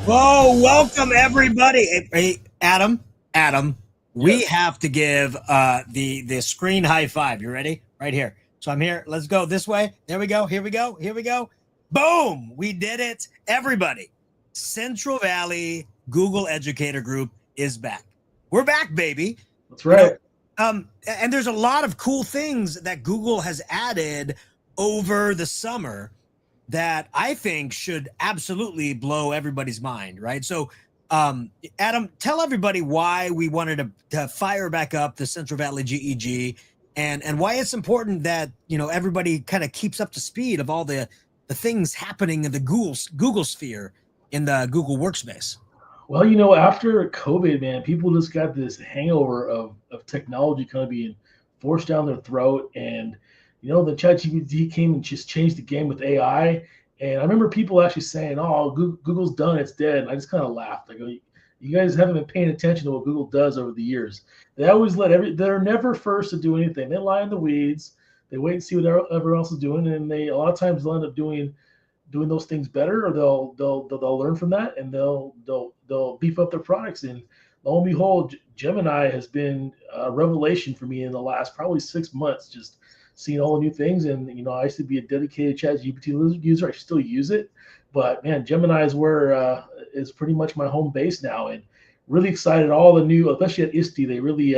Whoa, welcome everybody. Hey, Adam, we Yes. have to give the screen high five. You ready? Right here. So I'm here. Let's go this way. There we go. Here we go. Here we go. Boom. We did it. Everybody. Central Valley Google Educator Group is back. We're back, baby. That's You know, right. and there's a lot of cool things that Google has added over the summer that I think should absolutely blow everybody's mind, right? So, Adam, tell everybody why we wanted to fire back up the Central Valley GEG, and why it's important that everybody kind of keeps up to speed of all the things happening in the Google sphere in the Google workspace. Well, after COVID, man, people just got this hangover of technology kind of being forced down their throat. And, the ChatGPT came and just changed the game with AI. And I remember people actually saying, oh, Google's done, it's dead. And I just kind of laughed. I go, you guys haven't been paying attention to what Google does over the years. They always they're never first to do anything. They lie in the weeds. They wait and see what everyone else is doing. And they, a lot of times, they'll end up doing those things better, or they'll learn from that, and they'll beef up their products. And lo and behold, Gemini has been a revelation for me in the last probably 6 months. Just seeing all the new things, and I used to be a dedicated ChatGPT user. I still use it, but man, Gemini is where is pretty much my home base now, and really excited. All the new, especially at ISTE, they really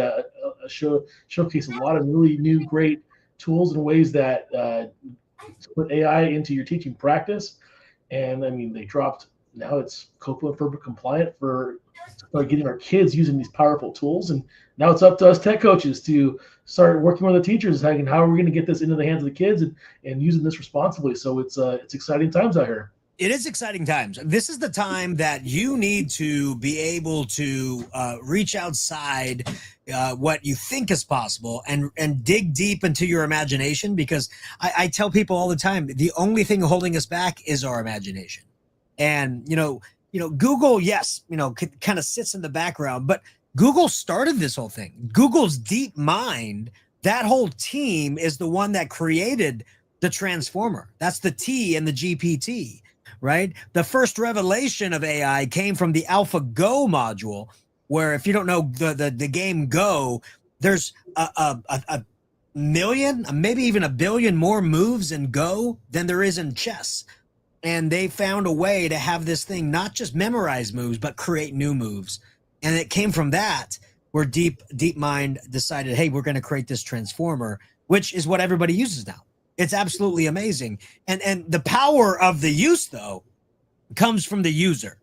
showcase a lot of really new, great tools and ways that put AI into your teaching practice. And I mean, they dropped, now it's COPA and FERPA compliant for start getting our kids using these powerful tools. And now it's up to us tech coaches to start working with the teachers and how are we going to get this into the hands of the kids and using this responsibly. So it's exciting times out here. It is exciting times. This is the time that you need to be able to reach outside what you think is possible and dig deep into your imagination, because I tell people all the time, the only thing holding us back is our imagination. And Google, yes, kind of sits in the background, but Google started this whole thing. Google's deep mind, that whole team is the one that created the transformer. That's the T in the GPT, right? The first revelation of AI came from the AlphaGo module, where, if you don't know the game Go, there's a million, maybe even a billion more moves in Go than there is in chess. And they found a way to have this thing not just memorize moves, but create new moves. And it came from that, where DeepMind decided, hey, we're going to create this transformer, which is what everybody uses now. It's absolutely amazing. And the power of the use, though, comes from the user,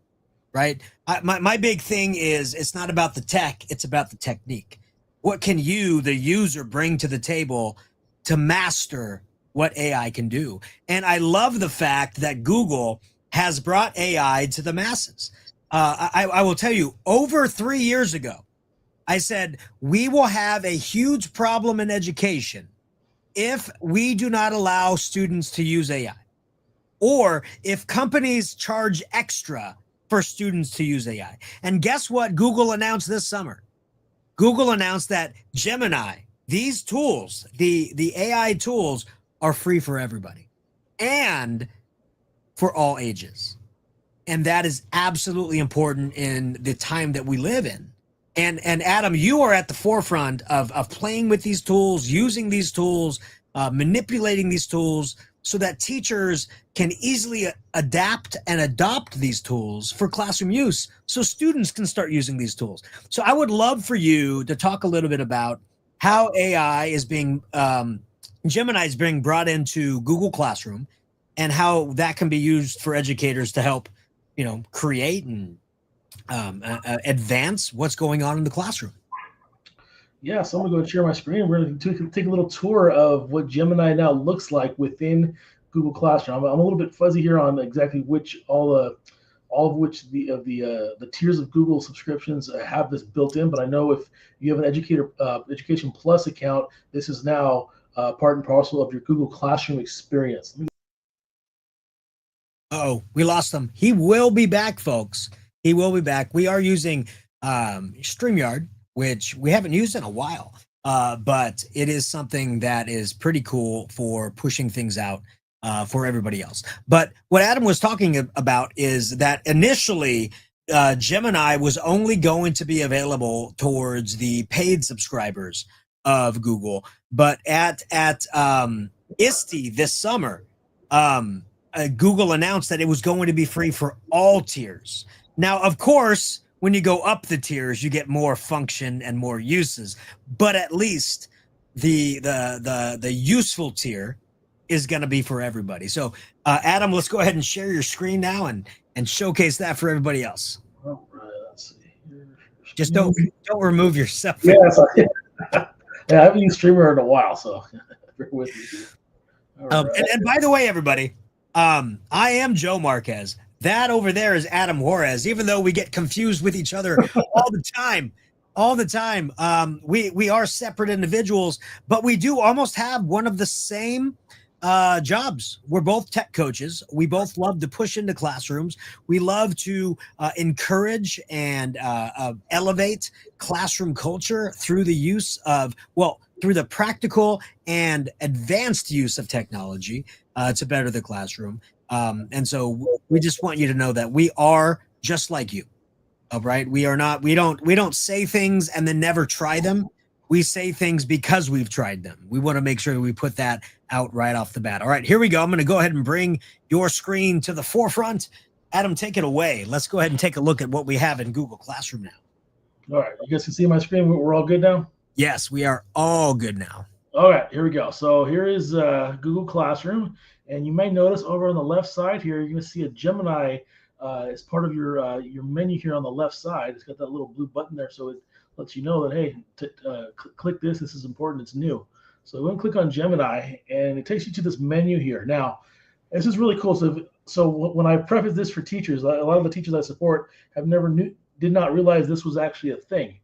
right? My big thing is, it's not about the tech, it's about the technique. What can you, the user, bring to the table to master what AI can do? And I love the fact that Google has brought AI to the masses. I will tell you, over 3 years ago, I said, we will have a huge problem in education if we do not allow students to use AI, or if companies charge extra for students to use AI. And guess what Google announced this summer? Google announced that Gemini, these tools, the AI tools, are free for everybody and for all ages. And that is absolutely important in the time that we live in. And Adam, you are at the forefront of playing with these tools, using these tools, manipulating these tools, so that teachers can easily adapt and adopt these tools for classroom use, so students can start using these tools. So I would love for you to talk a little bit about how AI is being, Gemini is being brought into Google Classroom, and how that can be used for educators to help, create and advance what's going on in the classroom. Yeah, so I'm gonna go share my screen. We're gonna take a little tour of what Gemini now looks like within Google Classroom. I'm a little bit fuzzy here on exactly which all of which the tiers of Google subscriptions have this built in. But I know if you have an Education Plus account, this is now part and parcel of your Google Classroom experience. Oh, we lost him. He will be back, folks. He will be back. We are using StreamYard, which we haven't used in a while, but it is something that is pretty cool for pushing things out. for everybody else. But what Adam was talking about is that initially Gemini was only going to be available towards the paid subscribers of Google, but at ISTE this summer, Google announced that it was going to be free for all tiers. Now, of course, when you go up the tiers, you get more function and more uses, but at least the useful tier is going to be for everybody. So, Adam, let's go ahead and share your screen now and showcase that for everybody else. All right, let's see here. Just don't remove yourself. Yeah, yeah, I haven't used Streamer in a while, so bear with me. Right. And by the way, everybody, I am Joe Marquez. That over there is Adam Juarez. Even though we get confused with each other all the time. We are separate individuals, but we do almost have one of the same jobs. We're both tech coaches. We both love to push into classrooms. We love to encourage and elevate classroom culture through the use of, through the practical and advanced use of technology to better the classroom. And so we just want you to know that we are just like you. Right? We are not, we don't say things and then never try them. We say things because we've tried them. We want to make sure that we put that out right off the bat. All right, here we go. I'm going to go ahead and bring your screen to the forefront. Adam, take it away. Let's go ahead and take a look at what we have in Google Classroom now. All right, you guys can see my screen. We're all good now? Yes, we are all good now. All right, here we go. So here is Google Classroom. And you might notice over on the left side here, you're going to see a Gemini as part of your menu here on the left side. It's got that little blue button there, so it lets you know that, hey, click this. This is important. It's new. So we're going to click on Gemini, and it takes you to this menu here. Now, this is really cool. So when I preface this for teachers, a lot of the teachers I support did not realize this was actually a thing.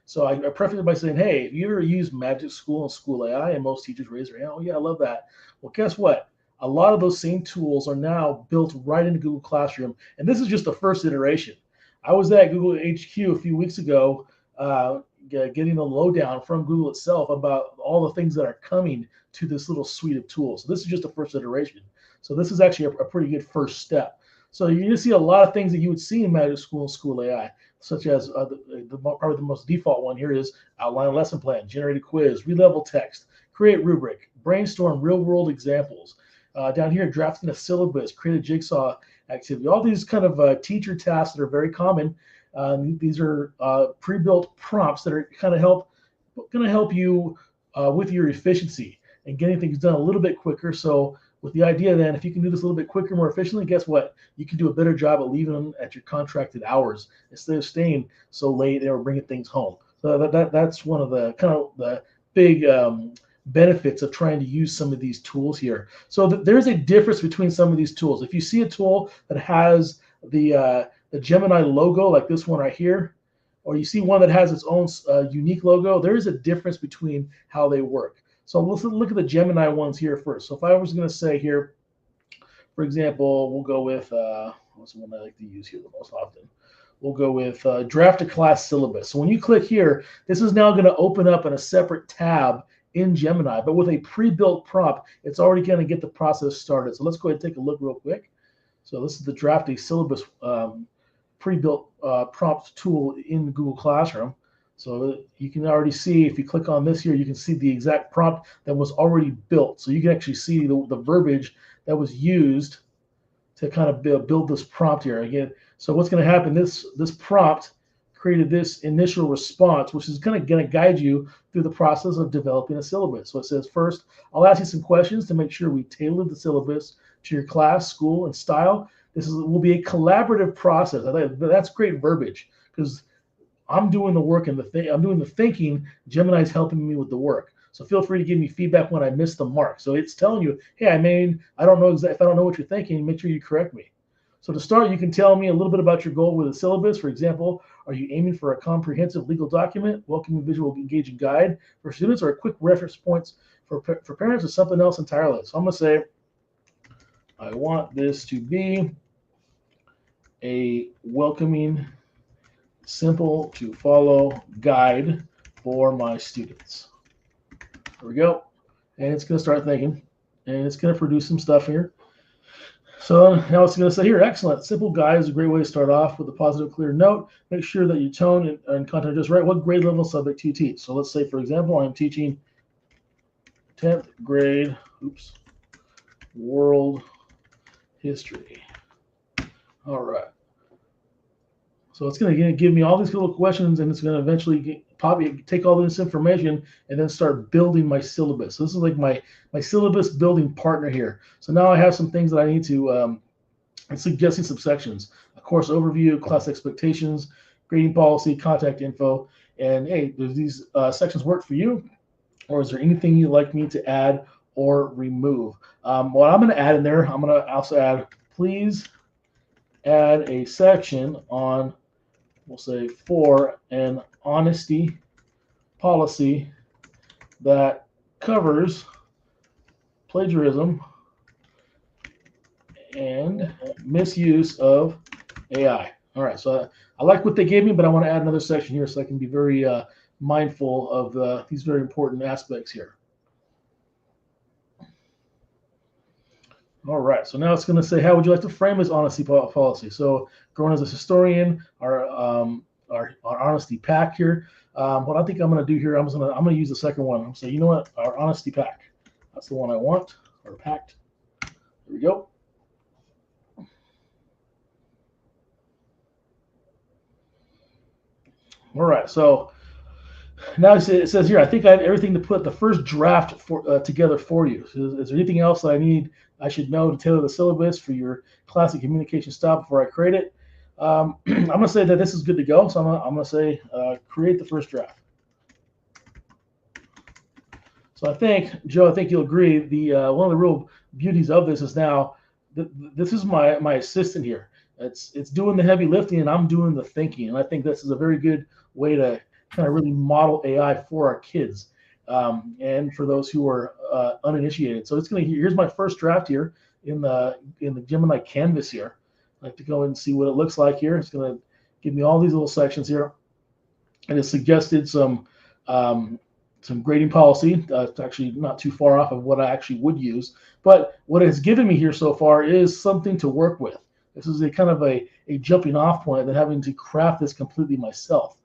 So I preface it by saying, hey, if you ever use Magic School and School AI, and most teachers raise their hand, oh yeah, I love that. Well, guess what? A lot of those same tools are now built right into Google Classroom. And this is just the first iteration. I was at Google HQ a few weeks ago getting the lowdown from Google itself about all the things that are coming to this little suite of tools. So this is just the first iteration. So this is actually a pretty good first step. So you're going to see a lot of things that you would see in Magic School and School AI, such as probably the most default one here is outline a lesson plan, generate a quiz, re-level text, create rubric, brainstorm real-world examples. Down here, drafting a syllabus, create a jigsaw activity. All these kind of teacher tasks that are very common. These are pre-built prompts that are going to help you with your efficiency and getting things done a little bit quicker. So with the idea then, if you can do this a little bit quicker, more efficiently, guess what? You can do a better job at leaving them at your contracted hours instead of staying so late or bringing things home. So that's one of the kind of the big benefits of trying to use some of these tools here. So there's a difference between some of these tools. If you see a tool that has the Gemini logo, like this one right here, or you see one that has its own unique logo, there is a difference between how they work. So let's look at the Gemini ones here first. So if I was going to say here, for example, we'll go with, what's the one I like to use here the most often? We'll go with draft a class syllabus. So when you click here, this is now going to open up in a separate tab in Gemini, but with a pre-built prompt, it's already going to get the process started. So let's go ahead and take a look real quick. So this is the draft a syllabus pre-built prompt tool in Google Classroom. So you can already see, if you click on this here, you can see the exact prompt that was already built. So you can actually see the verbiage that was used to kind of build this prompt here. Again, so what's going to happen, this prompt created this initial response, which is going to guide you through the process of developing a syllabus. So it says, first, I'll ask you some questions to make sure we tailor the syllabus to your class, school, and style. Will be a collaborative process. I think that's great verbiage, because I'm doing the work and I'm doing the thinking. Gemini's helping me with the work. So feel free to give me feedback when I miss the mark. So it's telling you, hey, I don't know exactly, if I don't know what you're thinking, make sure you correct me. So to start, you can tell me a little bit about your goal with a syllabus. For example, are you aiming for a comprehensive legal document, welcoming visual engaging guide for students, or a quick reference points for parents, or something else entirely? So I'm going to say, I want this to be a welcoming, simple to follow guide for my students. There we go. And it's going to start thinking. and it's going to produce some stuff here. So now it's going to say here, excellent. Simple guide is a great way to start off with a positive, clear note. Make sure that your tone and content are just right. What grade level subject do you teach? So let's say, for example, I'm teaching 10th grade, world history. All right. So it's going to give me all these little questions, and it's going to eventually probably take all this information and then start building my syllabus. So this is like my syllabus building partner here. So now I have some things that I need to suggesting some sections: a course overview, class expectations, grading policy, contact info. And hey, does these sections work for you, or is there anything you'd like me to add or remove? What I'm going to add in there, I'm going to also add, please add a section on, we'll say, for an honesty policy that covers plagiarism and misuse of AI. All right, so I like what they gave me, but I want to add another section here so I can be very mindful of these very important aspects here. All right, so now it's going to say, how would you like to frame this honesty policy? So growing as a historian, our honesty pack here. What I think I'm going to do here, I'm going to use the second one. I'm going to say, you know what, our honesty pack. That's the one I want, or packed. There we go. All right, so now it says here, I think I have everything to put the first draft together for you. So is there anything else that I should know to tailor the syllabus for your classic communication style before I create it? I'm going to say that this is good to go. So I'm going to say create the first draft. So I think, Joe, I think you'll agree, one of the real beauties of this is now this is my assistant here. It's doing the heavy lifting and I'm doing the thinking. And I think this is a very good way to kind of really model AI for our kids and for those who are uninitiated. So it's here's my first draft here in the Gemini canvas here. I'd like to go and see what it looks like here. It's going to give me all these little sections here, and it suggested some grading policy. It's actually not too far off of what I actually would use, but what it's given me here so far is something to work with. This is a kind of a jumping off point than having to craft this completely myself.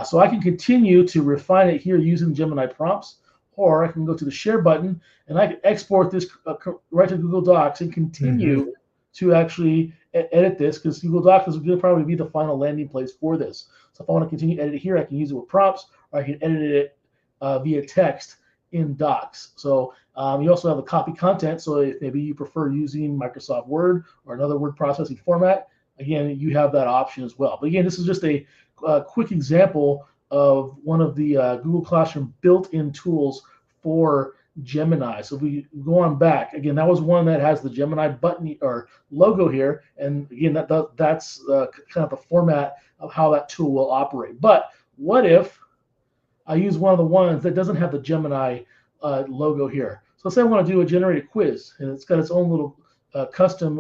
So I can continue to refine it here using Gemini prompts, or I can go to the share button and I can export this right to Google Docs and continue to actually edit this, because Google Docs is going to probably be the final landing place for this. So if I want to continue to edit it here, I can use it with prompts, or I can edit it via text in Docs. So you also have the copy content. So if maybe you prefer using Microsoft Word or another word processing format, again, you have that option as well. But again, this is just a quick example of one of the Google Classroom built-in tools for Gemini. So if we go on back, again, that was one that has the Gemini button or logo here. And again, that's kind of the format of how that tool will operate. But what if I use one of the ones that doesn't have the Gemini logo here? So let's say I want to do a generated quiz, and it's got its own little custom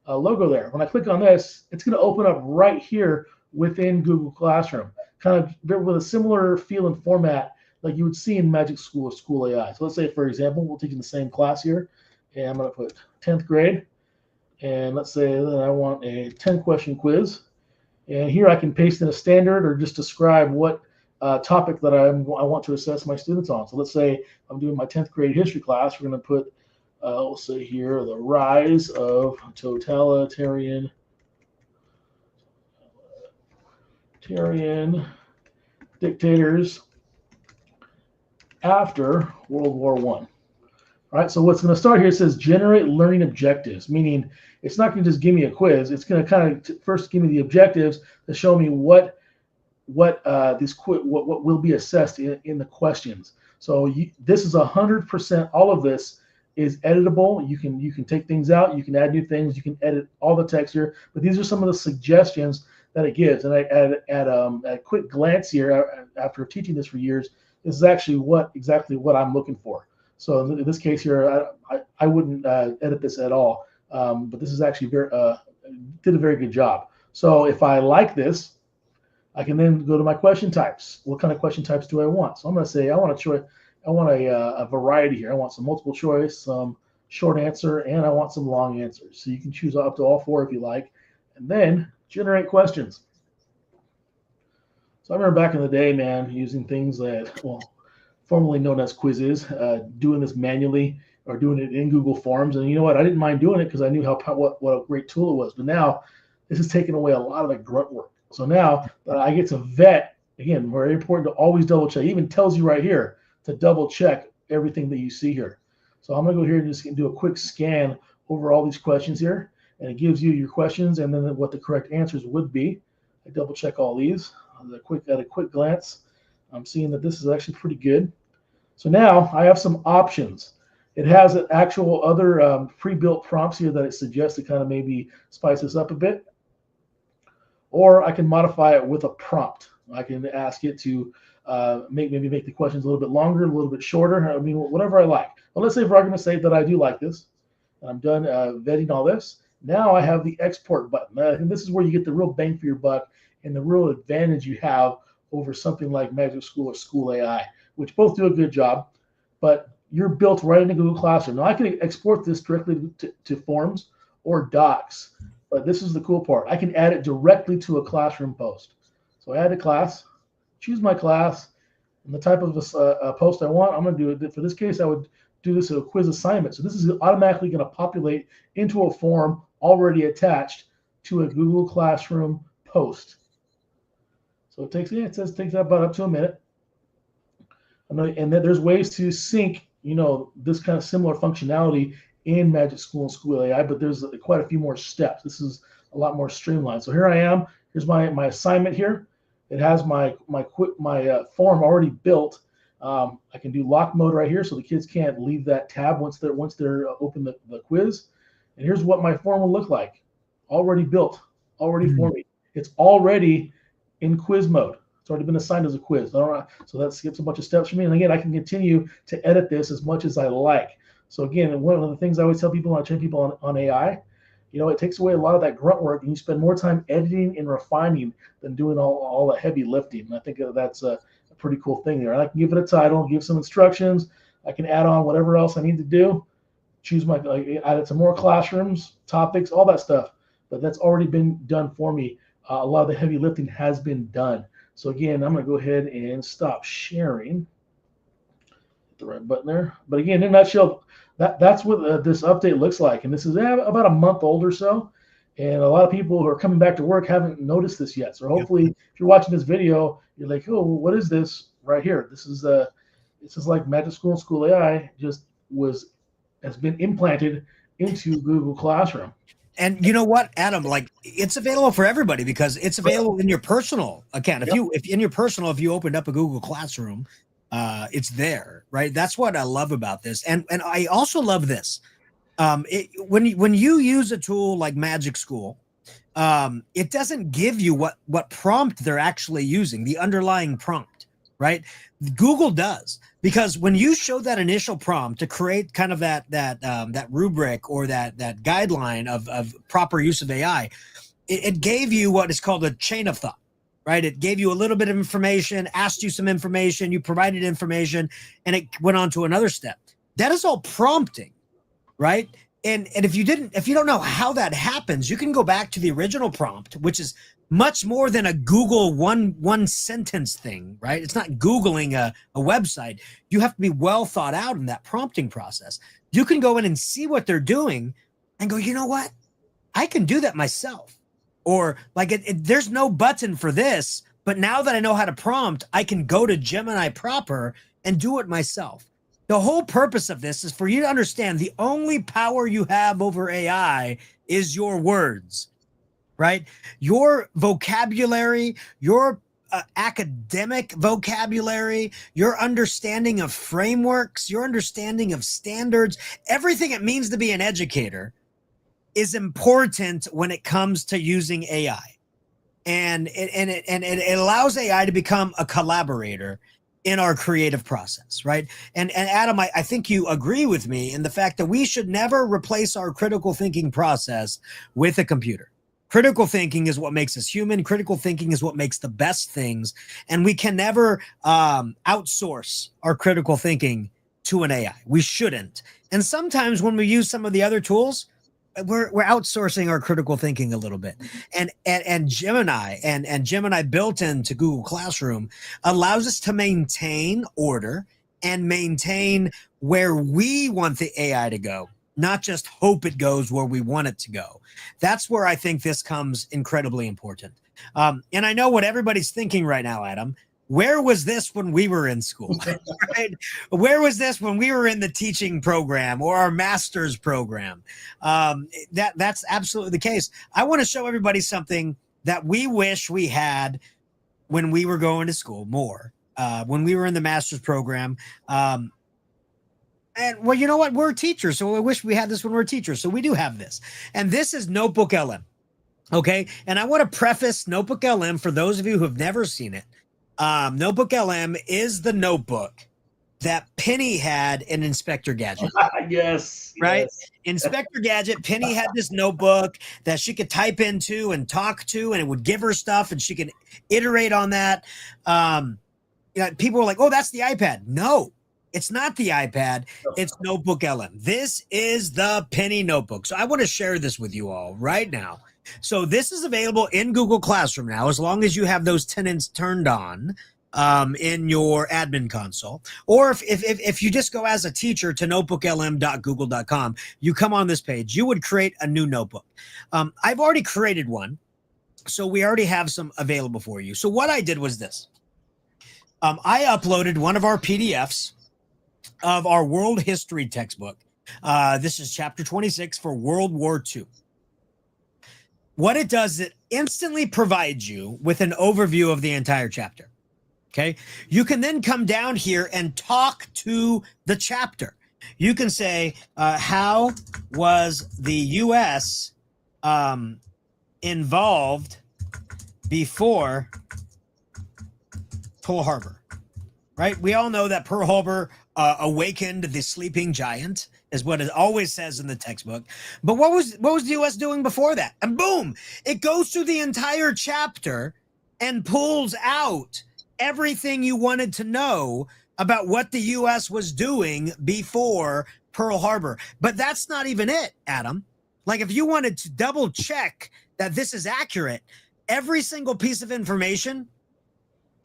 logo there. When I click on this, it's going to open up right here within Google Classroom, kind of with a similar feel and format like you would see in Magic School or School AI. So let's say, for example, we're taking the same class here, and I'm going to put 10th grade, and let's say that I want a 10-question quiz. And here I can paste in a standard or just describe what topic that I want to assess my students on. So let's say I'm doing my 10th grade history class. We're going to put, we'll say here, the rise of totalitarian dictators after World War I. All right, so what's going to start here, it says generate learning objectives, meaning it's not going to just give me a quiz. It's going to kind of first give me the objectives to show me what will be assessed in the questions. So this is 100%. All of this is editable. You can take things out. You can add new things. You can edit all the text here. But these are some of the suggestions that it gives. And at a quick glance here, after teaching this for years, this is actually exactly what I'm looking for. So in this case here, I wouldn't edit this at all. But this is actually did a very good job. So if I like this, I can then go to my question types. What kind of question types do I want? So I'm going to say I want to a variety here. I want some multiple choice, some short answer, and I want some long answers. So you can choose up to all 4 if you like, and then generate questions. So I remember back in the day, man, using things that, well, formerly known as quizzes, doing this manually or doing it in Google Forms. And you know what? I didn't mind doing it because I knew what a great tool it was. But now this is taking away a lot of the grunt work. So now I get to vet, again, very important to always double check. It even tells you right here to double check everything that you see here. So I'm going to go here and just do a quick scan over all these questions here. And it gives you your questions and then what the correct answers would be. I double check all these. At a quick glance, I'm seeing that this is actually pretty good. So now I have some options. It has an actual other pre-built prompts here that it suggests to kind of maybe spice this up a bit. Or I can modify it with a prompt. I can ask it to maybe make the questions a little bit longer, a little bit shorter. I mean, whatever I like. Well, let's say for argument's sake that I do like this. And I'm done vetting all this. Now I have the export button. And this is where you get the real bang for your buck and the real advantage you have over something like Magic School or School AI, which both do a good job, but you're built right into Google Classroom. Now I can export this directly to Forms or Docs, but this is the cool part. I can add it directly to a classroom post. So I add a class, choose my class, and the type of a post I want. I'm going to do it. For this case, I would do this as a quiz assignment. So this is automatically going to populate into a form already attached to a Google Classroom post. So it takes about up to a minute. And then there's ways to sync, this kind of similar functionality in Magic School and School AI, but there's quite a few more steps. This is a lot more streamlined. So here I am. Here's my assignment here. It has my form already built. I can do lock mode right here, so the kids can't leave that tab once they're open the quiz. And here's what my form will look like, already built, already for me. It's already in quiz mode. It's already been assigned as a quiz. So that skips a bunch of steps for me. And again, I can continue to edit this as much as I like. So again, one of the things I always tell people when I train people on AI, it takes away a lot of that grunt work, and you spend more time editing and refining than doing all the heavy lifting. And I think that's a pretty cool thing there. And I can give it a title, give some instructions. I can add on whatever else I need to do. Choose add it to more classrooms, topics, all that stuff. But that's already been done for me. A lot of the heavy lifting has been done. So again, I'm going to go ahead and stop sharing. Hit the right button there. But again, in a nutshell, that's what this update looks like. And this is about a month old or so. And a lot of people who are coming back to work haven't noticed this yet. So hopefully, if you're watching this video, you're like, oh, what is this right here? This is like Magic School and School AI has been implanted into Google Classroom. And you know what, Adam, it's available for everybody because it's available in your personal account. If you opened up a Google Classroom, it's there, right? That's what I love about this. And I also love this. When you use a tool like Magic School, it doesn't give you what prompt they're actually using, the underlying prompt, right? Google does, because when you show that initial prompt to create kind of that rubric or that guideline of proper use of AI, it gave you what is called a chain of thought, right? It gave you a little bit of information, asked you some information, you provided information, and it went on to another step. That is all prompting, right? And if you don't know how that happens, you can go back to the original prompt, which is much more than a Google one sentence thing, right? It's not Googling a website. You have to be well thought out in that prompting process. You can go in and see what they're doing and go, you know what? I can do that myself. Or there's no button for this, but now that I know how to prompt, I can go to Gemini proper and do it myself. The whole purpose of this is for you to understand the only power you have over AI is your words, right? Your vocabulary, your academic vocabulary, your understanding of frameworks, your understanding of standards, everything it means to be an educator is important when it comes to using AI. And it allows AI to become a collaborator in our creative process, right? And Adam, I think you agree with me in the fact that we should never replace our critical thinking process with a computer. Critical thinking is what makes us human. Critical thinking is what makes the best things. And we can never outsource our critical thinking to an AI. We shouldn't. And sometimes when we use some of the other tools, we're outsourcing our critical thinking a little bit. And Gemini and Gemini built into Google Classroom allows us to maintain order and maintain where we want the AI to go, not just hope it goes where we want it to go. That's where I think this comes incredibly important. And I know what everybody's thinking right now, Adam. Where was this when we were in school? Right? Where was this when we were in the teaching program or our master's program? That's absolutely the case. I want to show everybody something that we wish we had when we were going to school more, when we were in the master's program. And well, you know what? We're teachers, so I wish we had this when we're teachers. So we do have this. And this is Notebook LM. Okay. And I want to preface Notebook LM for those of you who have never seen it. Notebook LM is the notebook that Penny had in Inspector Gadget. Yes. Right? Yes. Inspector Gadget, Penny had this notebook that she could type into and talk to, and it would give her stuff and she could iterate on that. People were like, oh, that's the iPad. No, it's not the iPad. It's Notebook LM. This is the Penny notebook. So I want to share this with you all right now. So this is available in Google Classroom now, as long as you have those tenants turned on in your admin console. Or if you just go as a teacher to notebooklm.google.com, you come on this page, you would create a new notebook. I've already created one, so we already have some available for you. So what I did was this. I uploaded one of our PDFs of our world history textbook. This is chapter 26 for World War II. What it does is it instantly provides you with an overview of the entire chapter. Okay. You can then come down here and talk to the chapter. You can say, how was the U.S. Involved before Pearl Harbor? Right. We all know that Pearl Harbor awakened the sleeping giant, is what it always says in the textbook. But what was the U.S. doing before that? And boom, it goes through the entire chapter and pulls out everything you wanted to know about what the U.S. was doing before Pearl Harbor. But that's not even it, Adam. Like, if you wanted to double check that this is accurate, every single piece of information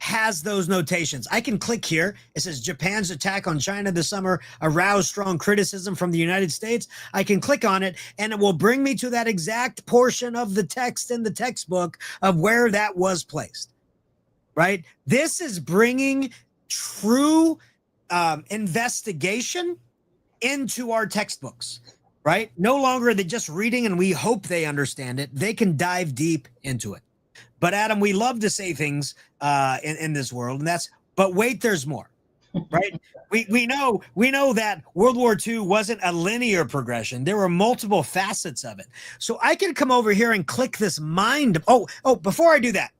has those notations. I can click here. It says Japan's attack on China this summer aroused strong criticism from the United States. I can click on it and it will bring me to that exact portion of the text in the textbook of where that was placed. Right? This is bringing true investigation into our textbooks. Right? No longer are they just reading and we hope they understand it. They can dive deep into it. But Adam, we love to say things in this world, and that's, but wait, there's more, right? we know that World War II wasn't a linear progression. There were multiple facets of it. So I can come over here and click this mind. Oh, before I do that,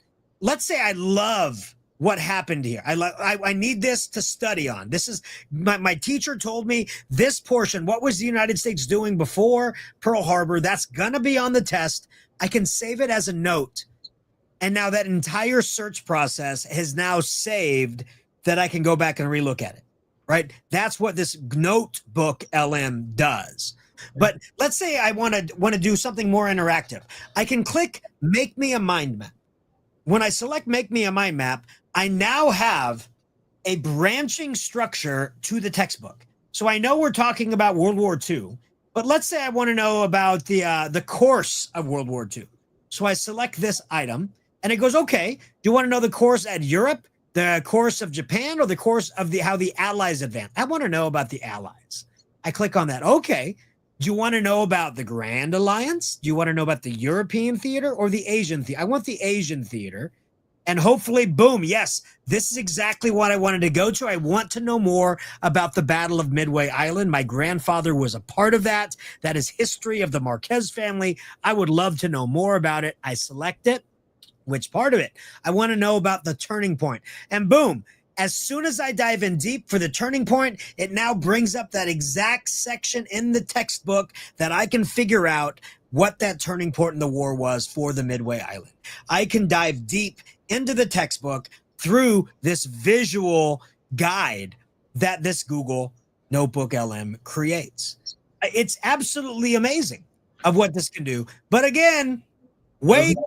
let's say I love what happened here. I need this to study on. This is my teacher told me this portion. What was the United States doing before Pearl Harbor? That's going to be on the test. I can save it as a note. And now that entire search process has now saved that I can go back and relook at it, right? That's what this Notebook LM does. But let's say I want to do something more interactive. I can click Make Me a Mind Map. When I select Make Me a Mind Map, I now have a branching structure to the textbook. So I know we're talking about World War II, but let's say I want to know about the course of World War II. So I select this item. And it goes, okay, do you want to know the course at Europe, the course of Japan, or the course of how the Allies advanced? I want to know about the Allies. I click on that. Okay. Do you want to know about the Grand Alliance? Do you want to know about the European theater or the Asian theater? I want the Asian theater. And hopefully, boom, yes, this is exactly what I wanted to go to. I want to know more about the Battle of Midway Island. My grandfather was a part of that. That is history of the Marquez family. I would love to know more about it. I select it. Which part of it? I want to know about the turning point. And boom, As soon as I dive in deep for the turning point, it now brings up that exact section in the textbook that I can figure out what that turning point in the war was for the Midway Island. I can dive deep into the textbook through this visual guide that this Google Notebook LM creates. It's absolutely amazing of what this can do. But again, wait,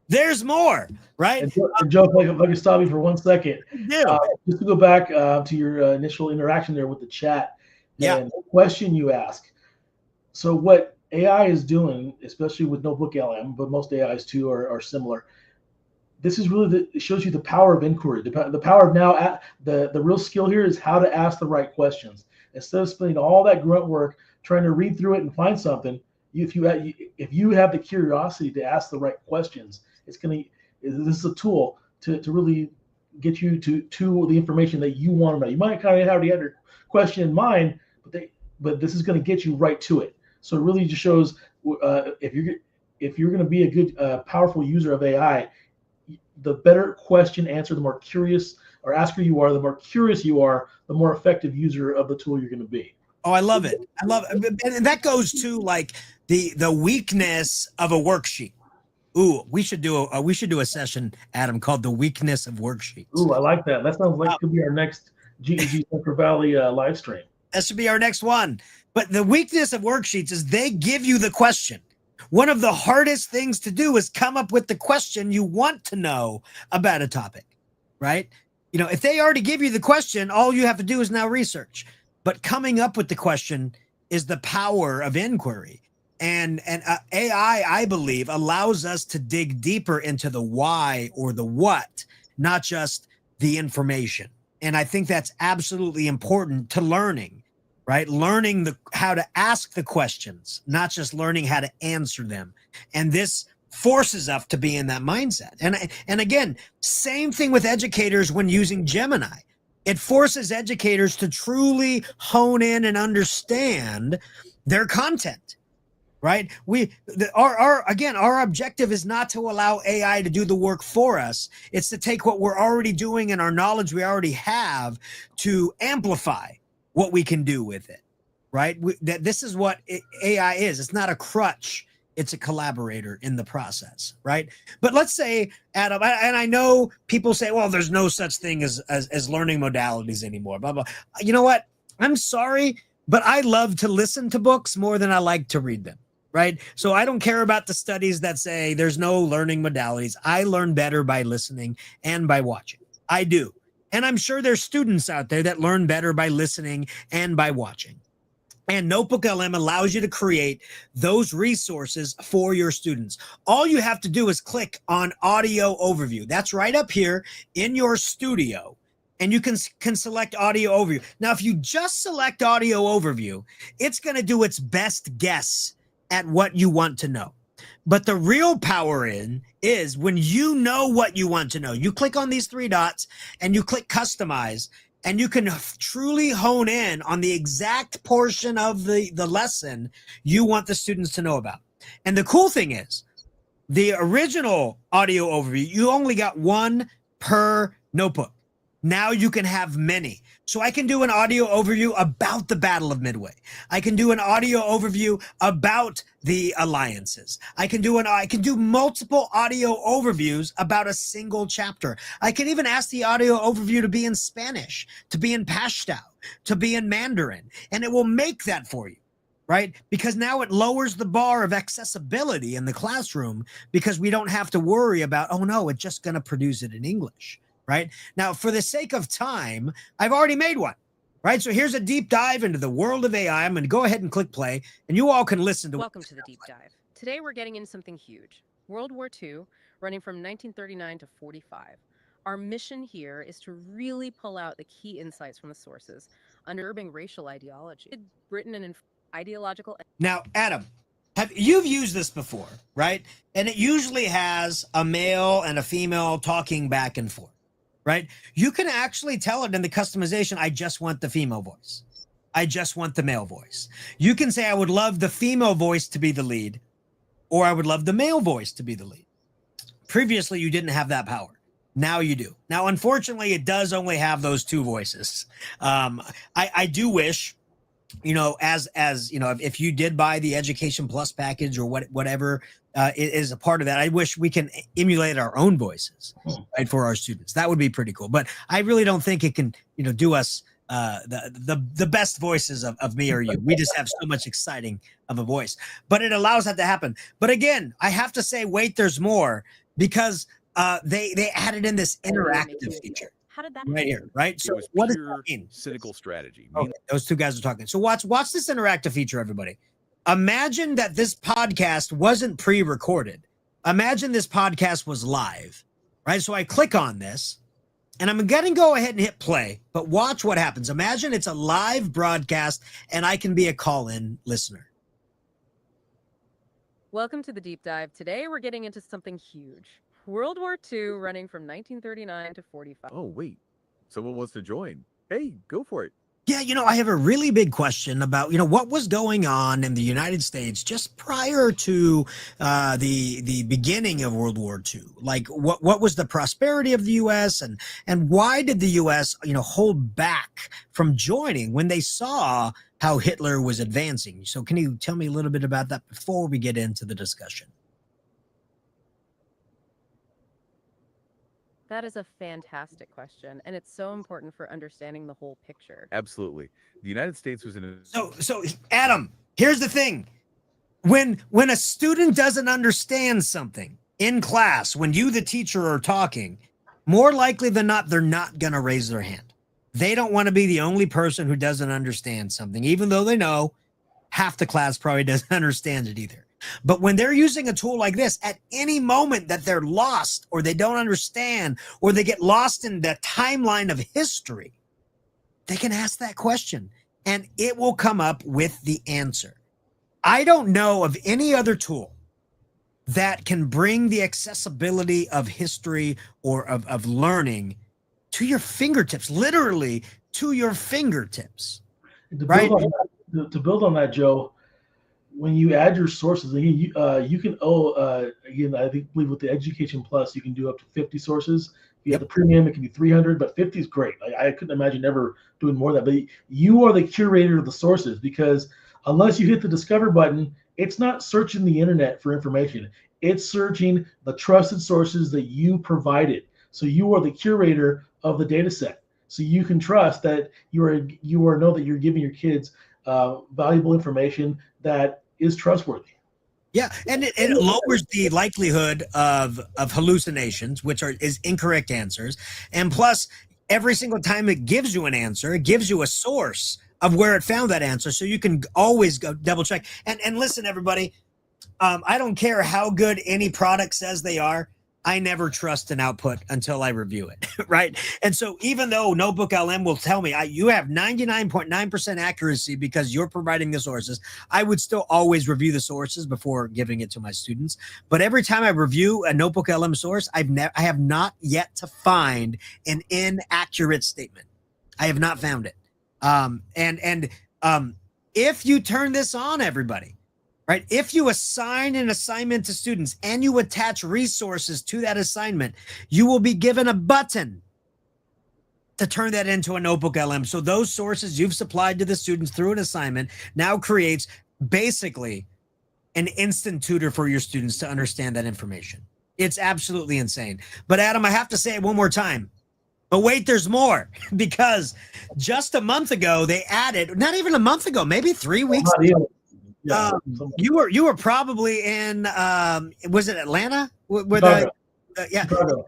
there's more, right? And Joe, if I can stop you for 1 second, Yeah. just to go back to your initial interaction there with the chat, and the question you ask. So what AI is doing, especially with Notebook LM, but most AIs too are similar. This is really it shows you the power of inquiry, the power of now. The real skill here is how to ask the right questions instead of spending all that grunt work trying to read through it and find something. If you have the curiosity to ask the right questions, this is a tool to really get you to the information that you want to know. You might kind of already have your question in mind, but this is going to get you right to it. So it really just shows if you're going to be a good powerful user of AI, the better question answer, the more curious or asker you are, the more curious you are, the more effective user of the tool you're going to be. Oh, I love it. I love it. And that goes to like the weakness of a worksheet. Ooh, we should do a session, Adam, called the weakness of worksheets. Ooh, I like that. That sounds like it could be our next GEG Central Valley live stream. That should be our next one. But the weakness of worksheets is they give you the question. One of the hardest things to do is come up with the question you want to know about a topic, right? You know, if they already give you the question, all you have to do is now research. But coming up with the question is the power of inquiry. And AI, I believe, allows us to dig deeper into the why or the what, not just the information. And I think that's absolutely important to learning, right? Learning how to ask the questions, not just learning how to answer them. And this forces us to be in that mindset. And again, same thing with educators when using Gemini. It forces educators to truly hone in and understand their content, right? Our objective is not to allow AI to do the work for us. It's to take what we're already doing and our knowledge we already have to amplify what we can do with it, right? This is what AI is. It's not a crutch. It's a collaborator in the process, right? But let's say, Adam, and I know people say, well, there's no such thing as learning modalities anymore, blah, blah. You know what? I'm sorry, but I love to listen to books more than I like to read them, right? So I don't care about the studies that say there's no learning modalities. I learn better by listening and by watching. I do. And I'm sure there's students out there that learn better by listening and by watching. And Notebook LM allows you to create those resources for your students. All you have to do is click on audio overview. That's right up here in your studio. And you can select audio overview. Now, if you just select audio overview, it's going to do its best guess at what you want to know. But the real power is when you know what you want to know. You click on these three dots and you click customize. And you can truly hone in on the exact portion of the lesson you want the students to know about. And the cool thing is, the original audio overview, you only got one per notebook. Now you can have many. So I can do an audio overview about the Battle of Midway. I can do an audio overview about the alliances. I can do multiple audio overviews about a single chapter. I can even ask the audio overview to be in Spanish, to be in Pashto, to be in Mandarin, and it will make that for you, right? Because now it lowers the bar of accessibility in the classroom because we don't have to worry about, oh no, it's just going to produce it in English. Right now, for the sake of time, I've already made one. Right. So here's a deep dive into the world of AI. I'm going to go ahead and click play and you all can listen to. Welcome to the deep dive. Today, we're getting into something huge. World War II, running from 1939 to 45. Our mission here is to really pull out the key insights from the sources under urban racial ideology, written in ideological. Now, Adam, you've used this before, right? And it usually has a male and a female talking back and forth. Right? You can actually tell it in the customization, I just want the female voice. I just want the male voice. You can say, I would love the female voice to be the lead, or I would love the male voice to be the lead. Previously, you didn't have that power. Now you do. Now, unfortunately, it does only have those two voices. I do wish, as if you did buy the Education Plus package or whatever is a part of that, I wish we can emulate our own voices, right, for our students. That would be pretty cool. But I really don't think it can, do us the best voices of me or you. We just have so much exciting of a voice, but it allows that to happen. But again, I have to say, wait, there's more, because they added in this interactive feature. How did that right here, right? So It was what does that pure mean? cynical strategy. Okay, those two guys are talking. So watch this interactive feature, everybody. Imagine that this podcast wasn't pre-recorded. Imagine this podcast was live, right? So I click on this, and I'm going to go ahead and hit play, but watch what happens. Imagine it's a live broadcast, and I can be a call-in listener. Welcome to the deep dive. Today we're getting into something huge. World War II running from 1939 to 45. Oh, wait. Someone wants to join. Hey, go for it. Yeah, I have a really big question about, what was going on in the United States just prior to the beginning of World War II. Like, what was the prosperity of the U.S. and why did the U.S. hold back from joining when they saw how Hitler was advancing? So, can you tell me a little bit about that before we get into the discussion? That is a fantastic question, and it's so important for understanding the whole picture. Absolutely. The United States was in a... So Adam, here's the thing. When a student doesn't understand something in class, when you, the teacher, are talking, more likely than not, they're not going to raise their hand. They don't want to be the only person who doesn't understand something, even though they know half the class probably doesn't understand it either. But when they're using a tool like this, at any moment that they're lost or they don't understand or they get lost in the timeline of history, they can ask that question and it will come up with the answer. I don't know of any other tool that can bring the accessibility of history or of learning to your fingertips, literally to your fingertips. Right? To build on that, Joe, when you add your sources, you can again, I believe with the Education Plus, you can do up to 50 sources. If you have the premium, it can be 300, but 50 is great. I couldn't imagine ever doing more of that. But you are the curator of the sources, because unless you hit the discover button, it's not searching the internet for information. It's searching the trusted sources that you provided. So you are the curator of the data set. So you can trust that know that you're giving your kids valuable information that is trustworthy. Yeah, and it lowers the likelihood of hallucinations, which is incorrect answers. And plus, every single time it gives you an answer, it gives you a source of where it found that answer, so you can always go double check. And listen, everybody, I don't care how good any product says they are. I never trust an output until I review it, right? And so even though Notebook LM will tell me you have 99.9% accuracy because you're providing the sources, I would still always review the sources before giving it to my students. But every time I review a Notebook LM source, I have not yet to find an inaccurate statement. I have not found it. If you turn this on, everybody, right? If you assign an assignment to students and you attach resources to that assignment, you will be given a button to turn that into a Notebook LM. So those sources you've supplied to the students through an assignment now creates basically an instant tutor for your students to understand that information. It's absolutely insane. But Adam, I have to say it one more time. But wait, there's more, because just a month ago, they added, not even a month ago, maybe 3 weeks ago, you were probably in was it Atlanta? Chicago. Chicago.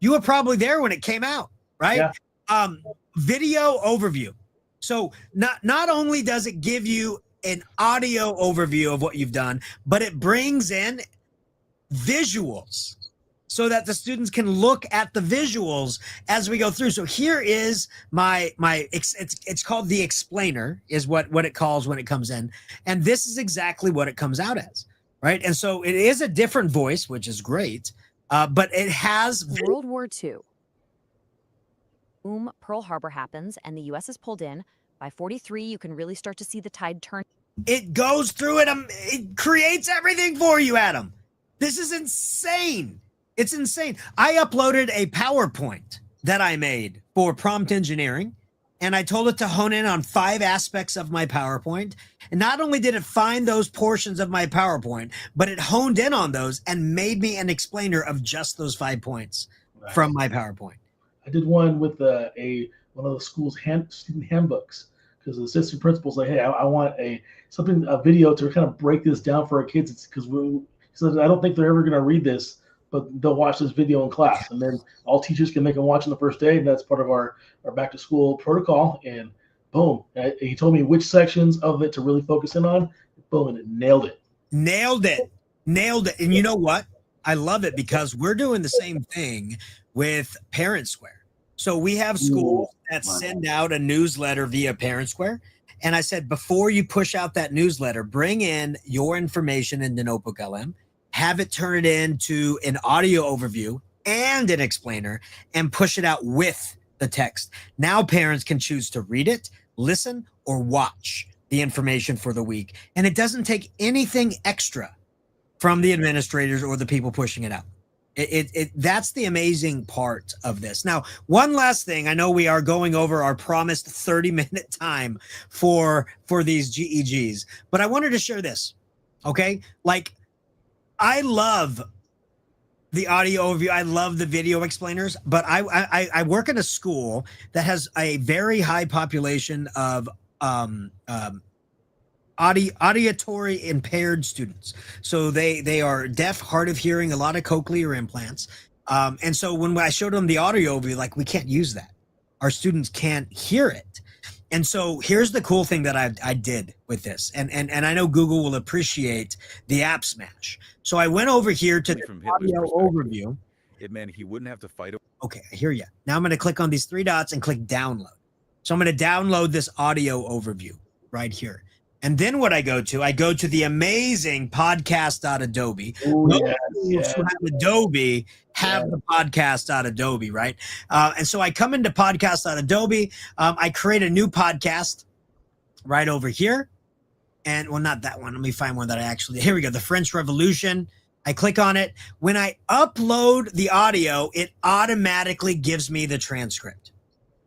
You were probably there when it came out, right? Yeah. Video overview. So not only does it give you an audio overview of what you've done, but it brings in visuals so that the students can look at the visuals as we go through. So here is it's called the explainer, is what it calls when it comes in. And this is exactly what it comes out as, right? And so it is a different voice, which is great, but it has... World War II. Pearl Harbor happens and the U.S. is pulled in. By 43, you can really start to see the tide turn. It goes through it. It creates everything for you, Adam. This is insane. It's insane. I uploaded a PowerPoint that I made for prompt engineering, and I told it to hone in on 5 aspects of my PowerPoint. And not only did it find those portions of my PowerPoint, but it honed in on those and made me an explainer of just those 5 points from my PowerPoint. I did one with one of the school's student handbooks, because the assistant principal's like, hey, I want a video to kind of break this down for our kids, because I don't think they're ever going to read this, but they'll watch this video in class, and then all teachers can make them watch on the first day, and that's part of our back to school protocol. And boom, he told me which sections of it to really focus in on. Boom, and it nailed it. Nailed it. And you know what? I love it, because we're doing the same thing with Parent Square. So we have schools that send out a newsletter via Parent Square. And I said, before you push out that newsletter, bring in your information into Notebook LM, have it turn it into an audio overview and an explainer, and push it out with the text. Now parents can choose to read it, listen, or watch the information for the week. And it doesn't take anything extra from the administrators or the people pushing it out. That's the amazing part of this. Now, one last thing. I know we are going over our promised 30-minute time for these GEGs, but I wanted to share this. Okay. Like, I love the audio overview. I love the video explainers, but I work in a school that has a very high population of auditory impaired students. So they are deaf, hard of hearing, a lot of cochlear implants. And so when I showed them the audio overview, like, we can't use that. Our students can't hear it. And so here's the cool thing that I did with this. And I know Google will appreciate the app smash. So I went over here to the audio overview. It meant he wouldn't have to fight. Okay, I hear you. Now I'm going to click on these 3 dots and click download. So I'm going to download this audio overview right here. And then what I go to the amazing podcast.adobe. Most who have Adobe have the podcast.adobe, right? And so I come into podcast.adobe. I create a new podcast right over here. And, well, not that one. Let me find one that here we go. The French Revolution. I click on it. When I upload the audio, it automatically gives me the transcript.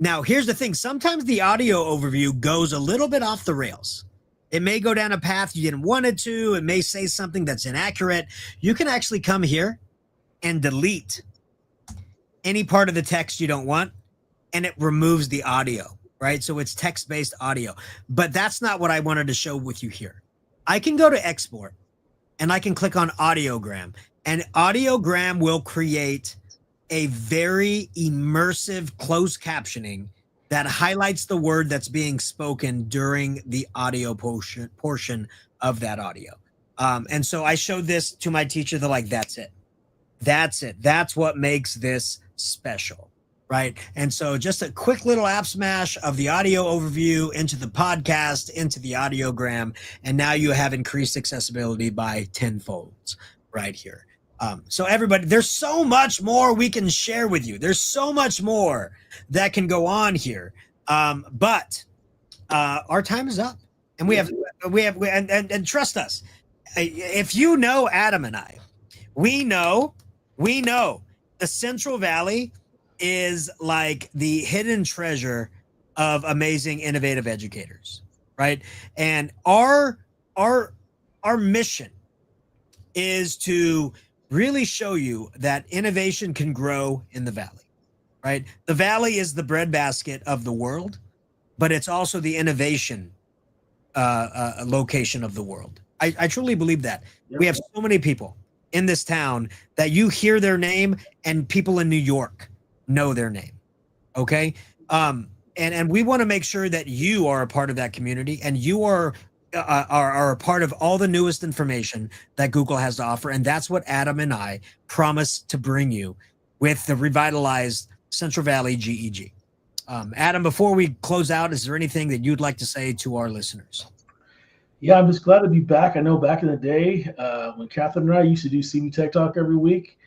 Now, here's the thing. Sometimes the audio overview goes a little bit off the rails. It may go down a path you didn't want it to. It may say something that's inaccurate. You can actually come here and delete any part of the text you don't want, and it removes the audio, right? So it's text-based audio. But that's not what I wanted to show with you here. I can go to export, and I can click on audiogram, and audiogram will create a very immersive closed captioning that highlights the word that's being spoken during the audio portion of that audio. And so I showed this to my teacher. They're like, that's it. That's what makes this special, right? And so just a quick little app smash of the audio overview into the podcast, into the audiogram, and now you have increased accessibility by 10-fold right here. So everybody, there's so much more we can share with you. There's so much more that can go on here. But our time is up, and we have, and trust us. If you know Adam and I, we know the Central Valley is like the hidden treasure of amazing, innovative educators, right? And our mission is to really show you that innovation can grow in the Valley, right? The Valley is the breadbasket of the world, but it's also the innovation location of the world. I truly believe that. Yep. We have so many people in this town that you hear their name, and people in New York know their name, okay? And we want to make sure that you are a part of that community, and you are a part of all the newest information that Google has to offer. And that's what Adam and I promise to bring you with the revitalized Central Valley GEG. Adam, before we close out, is there anything that you'd like to say to our listeners? Yeah, I'm just glad to be back. I know back in the day when Catherine and I used to do CV Tech Talk every week,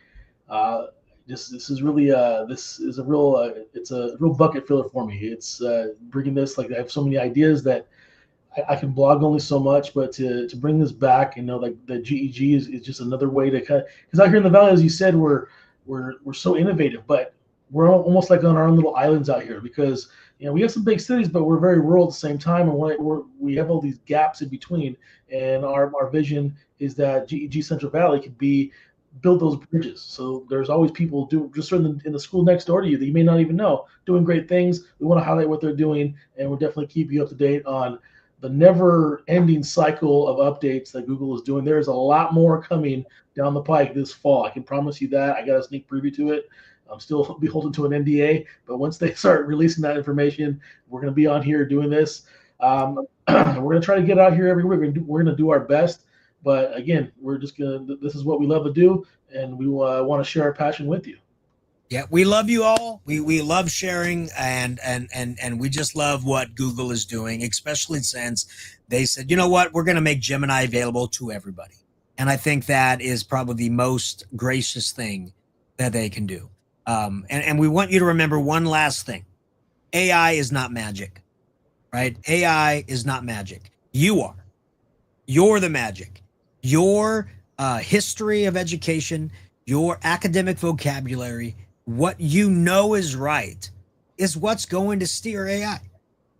this is really it's a real bucket filler for me. It's bringing this, like, I have so many ideas that I can blog only so much, but to bring this back, like the GEG is just another way to cut. Because out here in the Valley, as you said, we're we're so innovative, but we're almost like on our own little islands out here because we have some big cities, but we're very rural at the same time, and we have all these gaps in between. And our vision is that GEG Central Valley could build those bridges. So there's always people just in the school next door to you that you may not even know doing great things. We want to highlight what they're doing, and we'll definitely keep you up to date on the never-ending cycle of updates that Google is doing. There's a lot more coming down the pike this fall. I can promise you that. I got a sneak preview to it. I'm still beholden to an NDA, but once they start releasing that information, we're going to be on here doing this. We're going to try to get out here every week. We're going to do our best. But again, this is what we love to do, and we want to share our passion with you. Yeah, we love you all. We love sharing, and we just love what Google is doing, especially since they said, you know what, we're going to make Gemini available to everybody. And I think that is probably the most gracious thing that they can do. And we want you to remember one last thing. AI is not magic, right? AI is not magic. You are. You're the magic. Your history of education, your academic vocabulary, what you know is right is what's going to steer AI,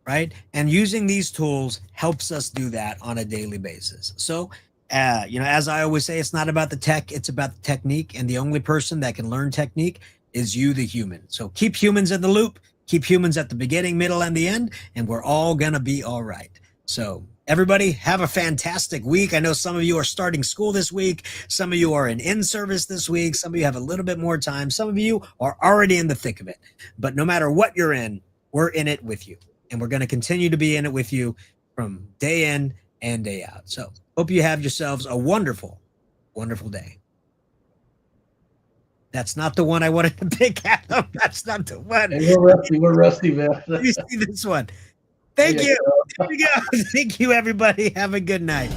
right? And using these tools helps us do that on a daily basis. So, as I always say, it's not about the tech, it's about the technique. And the only person that can learn technique is you, the human. So keep humans in the loop, keep humans at the beginning, middle, and the end, and we're all going to be all right. So everybody have a fantastic week. I know some of you are starting school this week. Some of you are in service this week. Some of you have a little bit more time. Some of you are already in the thick of it. But no matter what you're in, we're in it with you. And we're going to continue to be in it with you from day in and day out. So hope you have yourselves a wonderful, wonderful day. That's not the one I wanted to pick, Adam. That's not the one. Hey, we're rusty, man. You see this one. Thank you. There we go. Thank you, everybody. Have a good night.